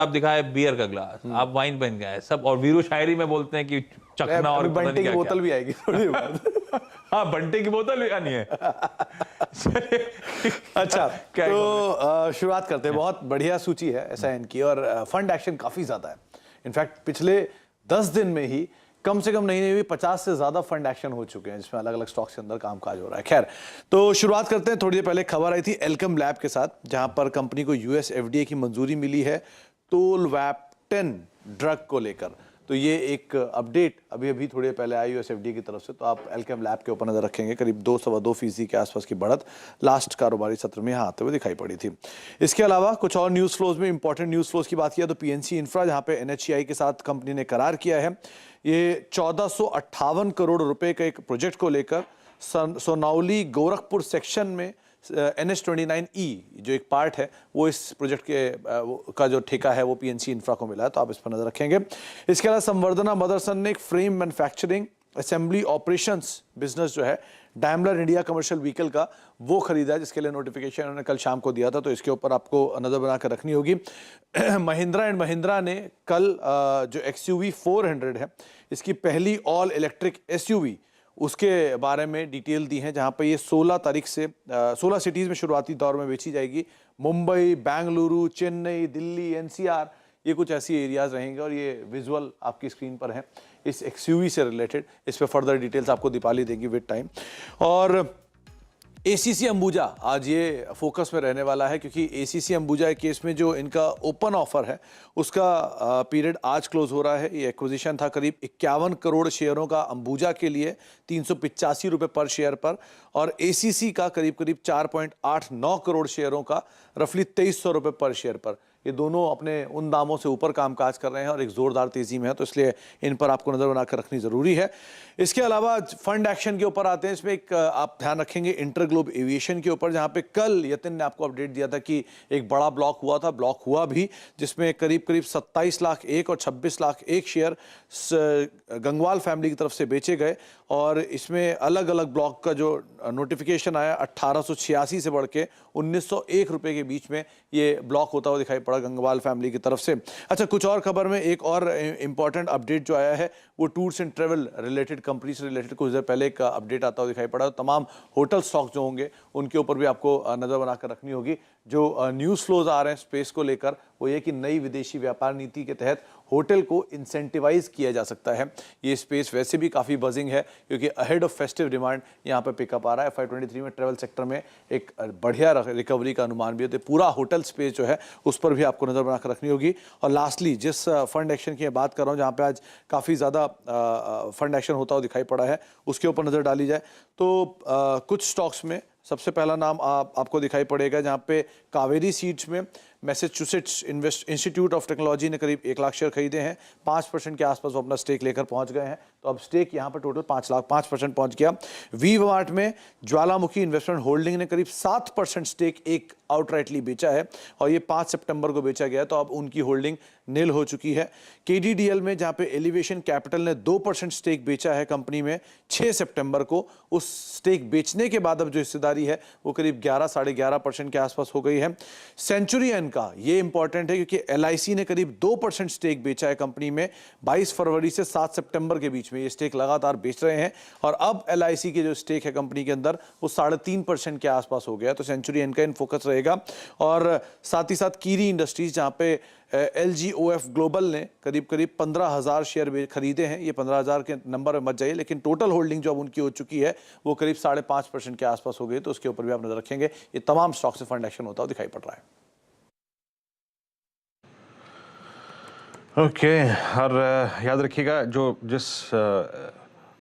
आप दिखाए बियर का ग्लास, आप वाइन पहन के आए सब, और वीरू शायरी में बोलते हैं कि चखना और पता नहीं बंटे की क्या बोतल क्या। भी आएगी थोड़ी देर बाद। हाँ, बंटे की बोतल भी आनी है। अच्छा, क्या तो शुरुआत करते हैं। बहुत बढ़िया सूची है एसआईएन की, और फंड एक्शन काफी ज्यादा है। इनफैक्ट पिछले 10 दिन में ही कम से कम नहीं हुई 50 से ज्यादा फंड एक्शन हो चुके हैं, जिसमें अलग अलग स्टॉक्स के अंदर कामकाज हो रहा है। खैर, तो शुरुआत करते हैं। थोड़ी देर पहले खबर आई थी एल्केम लैब के साथ, जहां पर कंपनी को यूएस एफडीए की मंजूरी मिली है टोलवैप्टेन ड्रग को लेकर। तो ये एक अपडेट अभी थोड़ी देर पहले आई यूएस एफडीए की तरफ से। तो आप एल्केम लैब के ऊपर नजर रखेंगे, करीब 2.25% के आसपास की बढ़त लास्ट कारोबारी सत्र में यहाँ आते हुए दिखाई पड़ी थी। इसके अलावा कुछ और न्यूज फ्लोज में इंपॉर्टेंट न्यूज फ्लोज की बात किया तो पीएनसी इंफ्रा, जहां पे एनएचईआई के साथ कंपनी ने करार किया है, ये 1458 करोड़ रुपए के एक प्रोजेक्ट को लेकर सोनावली गोरखपुर सेक्शन में NH29E जो एक पार्ट है, वो इस प्रोजेक्ट के का जो ठेका है वो पीएनसी इंफ्रा को मिला है। तो आप इस पर नजर रखेंगे। इसके अलावा संवर्धना मदरसन ने एक frame manufacturing assembly operations business जो है डैमलर इंडिया कमर्शियल व्हीकल का, वो खरीदा है, जिसके लिए नोटिफिकेशन उन्होंने कल शाम को दिया था। तो इसके ऊपर आपको नजर बनाकर रखनी होगी। महिंद्रा एंड महिंद्रा ने कल जो XUV 400 है, इसकी पहली ऑल इलेक्ट्रिक SUV, उसके बारे में डिटेल दी है, जहां पे ये 16 तारीख से 16 सिटीज में शुरुआती दौर में बेची जाएगी। मुंबई, बेंगलुरु, चेन्नई, दिल्ली, NCR, ये कुछ ऐसी एरियाज रहेंगे। और ये विजुअल आपकी स्क्रीन पर है इस XUV से रिलेटेड। इस पे फर्दर डिटेल्स आपको दीपाली देंगी विद टाइम। और ACC अंबुजा आज ये फोकस में रहने वाला है, क्योंकि ACC अंबुजा केस में जो इनका ओपन ऑफर है उसका पीरियड आज क्लोज हो रहा है। ये एक्विजिशन था करीब 51 करोड़ शेयरों का अंबुजा के लिए, 385 रुपये पर शेयर पर, और ACC का करीब 4.89 करोड़ शेयरों का रफली 2300 रुपये पर शेयर पर। ये दोनों अपने उन दामों से ऊपर कामकाज कर रहे हैं और एक जोरदार तेजी में है, तो इसलिए इन पर आपको नजर बनाकर रखनी जरूरी है। इसके अलावा फंड एक्शन के ऊपर आते हैं। इसमें एक आप ध्यान रखेंगे इंटरग्लोब एविएशन के ऊपर, जहां पे कल यतिन ने आपको अपडेट दिया था कि एक बड़ा ब्लॉक हुआ था, ब्लॉक हुआ भी, जिसमें करीब 27 लाख एक और 26 लाख एक शेयर गंगवाल फैमिली की तरफ से बेचे गए। और इसमें अलग अलग ब्लॉक का जो नोटिफिकेशन आया 1886 से बढ़ के 1901 रुपए के बीच में ये ब्लॉक होता हुआ दिखाई पड़ा गंगवाल फैमिली की तरफ से। अच्छा, कुछ और खबर में एक और इंपॉर्टेंट अपडेट जो आया है वो tours and travel related, company से रिलेटेड कुछ देर पहले एक अपडेट आता हुआ दिखाई पड़ा। तमाम होटल स्टॉक जो होंगे उनके ऊपर भी आपको नजर बनाकर रखनी होगी। जो न्यूज़ फ्लोज आ रहे हैं स्पेस को लेकर, वो ये कि नई विदेशी व्यापार नीति के तहत होटल को इंसेंटिवाइज किया जा सकता है। ये स्पेस वैसे भी काफ़ी बजिंग है, क्योंकि अहेड ऑफ फेस्टिव डिमांड यहाँ पे पिकअप आ रहा है। FY23 में ट्रेवल सेक्टर में एक बढ़िया रिकवरी का अनुमान भी है। तो पूरा होटल स्पेस जो है उस पर भी आपको नज़र बनाकर रखनी होगी। और लास्टली जिस फंड एक्शन की बात कर रहा हूँ, जहाँ पे आज काफ़ी ज़्यादा फंड एक्शन होता हुआ दिखाई पड़ा है, उसके ऊपर नज़र डाली जाए तो कुछ स्टॉक्स में सबसे पहला नाम आपको दिखाई पड़ेगा, जहाँ पे कावेरी सीड्स में मैसेच्यूसेट्स इंस्टीट्यूट ऑफ टेक्नोलॉजी ने करीब 1 लाख शेयर खरीदे हैं। 5% के आसपास वो अपना स्टेक लेकर पहुंच गए हैं। तो अब स्टेक यहाँ पर टोटल 5% पहुंच गया। वी मार्ट में ज्वालामुखी इन्वेस्टमेंट होल्डिंग ने करीब 7% स्टेक एक आउटराइटली बेचा है, और ये 5 सितंबर को बेचा गया, तो अब उनकी होल्डिंग नील हो चुकी है। KDDL में, जहाँ पे एलिवेशन कैपिटल ने 2% स्टेक बेचा है कंपनी में 6 सितंबर को, उस स्टेक बेचने के बाद अब जो हिस्सेदारी है वो करीब 11-11.5% के आसपास हो गई है। सेंचुरी का ये इंपॉर्टेंट है, क्योंकि LIC ने करीब 2% स्टेक बेचा है कंपनी में 22 फरवरी से 7 सितंबर के बीच में। ये स्टेक लगातार बेच रहे हैं, और अब LIC के जो स्टेक है कंपनी के अंदर वो 3.5% के आसपास हो गया। तो सेंचुरी का इन फोकस रहेगा। और साथ ही साथ कीरी इंडस्ट्रीज, जहां पे LGOF ग्लोबल ने करीब 15,000 शेयर खरीदे हैं। ये 15,000 के नंबर में मत जाइए, लेकिन टोटल होल्डिंग जो अब उनकी हो चुकी है वो करीब 5.5% के आसपास हो गई। तो उसके ऊपर भी आप नजर रखेंगे। ये तमाम स्टॉक से फंड एक्शन होता हुआ दिखाई पड़ रहा है। ओके, और याद रखिएगा जो जिस